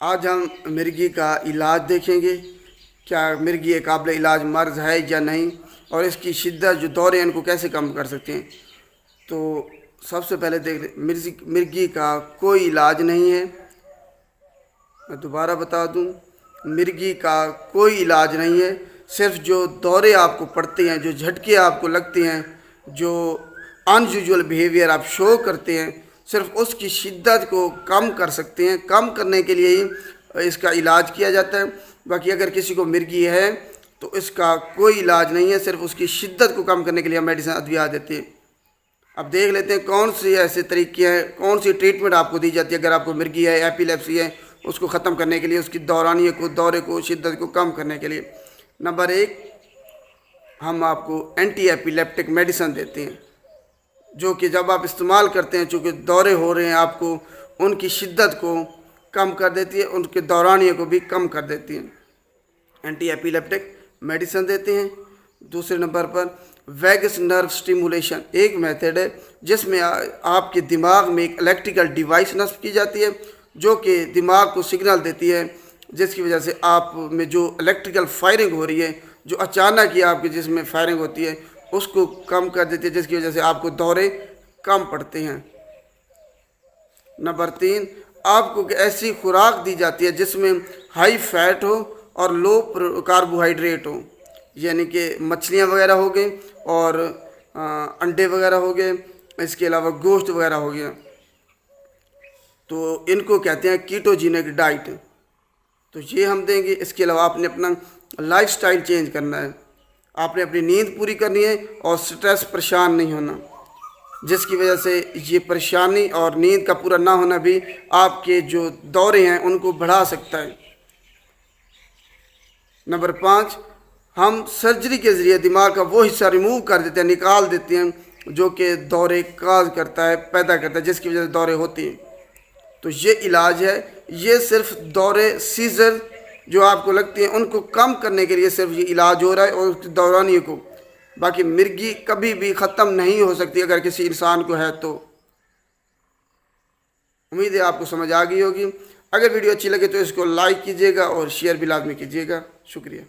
आज हम मिर्गी का इलाज देखेंगे। क्या मिर्गी एक काबिल इलाज मर्ज़ है या नहीं, और इसकी शिद्दत जो दौरे हैं इनको कैसे कम कर सकते हैं। तो सबसे पहले देख लें, मिर्गी का कोई इलाज नहीं है। मैं दोबारा बता दूं, मिर्गी का कोई इलाज नहीं है। सिर्फ जो दौरे आपको पड़ते हैं, जो झटके आपको लगते हैं, जो अनयूजुअल बिहेवियर आप शो करते हैं, सिर्फ उसकी शिद्दत को कम कर सकते हैं। कम करने के लिए ही इसका इलाज किया जाता है। बाकी अगर किसी को मिर्गी है तो इसका कोई इलाज नहीं है, सिर्फ उसकी शिद्दत को कम करने के लिए हम मेडिसिन अद्विया देते हैं। अब देख लेते हैं कौन सी ऐसे तरीके हैं, कौन सी ट्रीटमेंट आपको दी जाती है अगर आपको मिर्गी है, एपिलेप्सी है, उसको ख़त्म करने के लिए, उसकी दौरे को शिद्दत को कम करने के लिए। नंबर 1, हम आपको एंटी एपिलेप्टिक मेडिसिन देते हैं, जो कि जब आप इस्तेमाल करते हैं, चूँकि दौरे हो रहे हैं, आपको उनकी शिद्दत को कम कर देती है, उनके दौरानिए को भी कम कर देती है। एंटी एपिलेप्टिक मेडिसिन देते हैं। दूसरे नंबर पर वैगस नर्व स्टिमुलेशन एक मेथड है, जिसमें आपके दिमाग में एक इलेक्ट्रिकल डिवाइस नस्ब की जाती है, जो कि दिमाग को सिग्नल देती है, जिसकी वजह से आप में जो इलेक्ट्रिकल फायरिंग हो रही है, जो अचानक ही आपके जिस्म में फायरिंग होती है, उसको कम कर देती है, जिसकी वजह से आपको दौरे कम पड़ते हैं। नंबर 3, आपको ऐसी खुराक दी जाती है जिसमें हाई फैट हो और लो कार्बोहाइड्रेट हो, यानी कि मछलियाँ वगैरह हो गई और अंडे वगैरह हो गए, इसके अलावा गोश्त वगैरह हो गया। तो इनको कहते हैं कीटोजेनिक डाइट। तो ये हम देंगे। इसके अलावा आपने अपना लाइफस्टाइल चेंज करना है, आपने अपनी नींद पूरी करनी है और स्ट्रेस परेशान नहीं होना, जिसकी वजह से ये परेशानी और नींद का पूरा ना होना भी आपके जो दौरे हैं उनको बढ़ा सकता है। नंबर 5, हम सर्जरी के ज़रिए दिमाग का वो हिस्सा रिमूव कर देते हैं, निकाल देते हैं, जो कि दौरे काज करता है, पैदा करता है, जिसकी वजह से दौरे होती हैं। तो ये इलाज है। ये सिर्फ दौरे सीजर जो आपको लगती हैं उनको कम करने के लिए सिर्फ ये इलाज हो रहा है, और उसकी दौरानिए को। बाकी मिर्गी कभी भी ख़त्म नहीं हो सकती अगर किसी इंसान को है तो। उम्मीद है आपको समझ आ गई होगी। अगर वीडियो अच्छी लगे तो इसको लाइक कीजिएगा और शेयर भी लाजमी कीजिएगा। शुक्रिया।